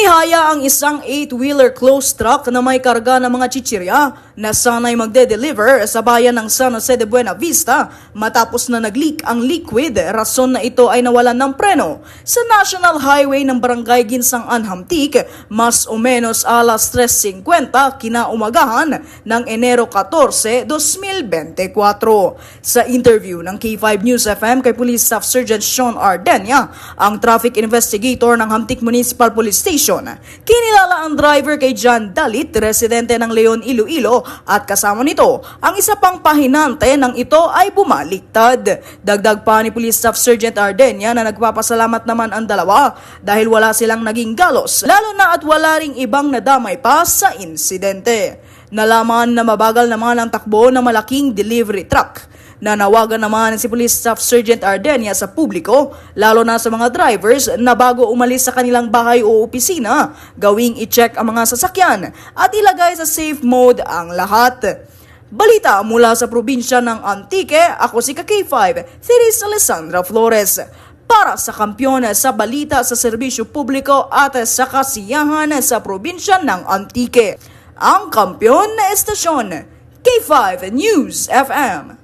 Bumihaya ang isang 8-wheeler closed truck na may karga ng mga chichirya na sana'y magde-deliver sa bayan ng San Jose de Buena Vista matapos na nag-leak ang liquid. Rason na ito ay nawalan ng preno sa National Highway ng Barangay Ginsang Anhamtik mas o menos alas 3:50 kinaumagahan ng Enero 14, 2024. Sa interview ng K5 News FM kay Police Staff Sergeant Sean Ardenia, ang traffic investigator ng Hamtik Municipal Police Station, kinilala ang driver kay John Dalit, residente ng Leon, Iloilo, at kasama nito ang isa pang pahinante ng ito ay bumaliktad. Dagdag pa ni Police Staff Sergeant Ardenia na nagpapasalamat naman ang dalawa dahil wala silang naging galos, lalo na at wala ring ibang nadamay pa sa insidente. Nalaman na mabagal naman ang takbo ng malaking delivery truck. Nanawagan naman si Police Staff Sergeant Ardenia sa publiko, lalo na sa mga drivers na bago umalis sa kanilang bahay o opisina, gawing i-check ang mga sasakyan at ilagay sa safe mode ang lahat. Balita mula sa probinsya ng Antique, ako si K5, Theres Alessandra Flores. Para sa kampiyon sa balita sa serbisyo publiko at sa kasiyahan sa probinsya ng Antique, ang kampiyon na estasyon, K5 News FM.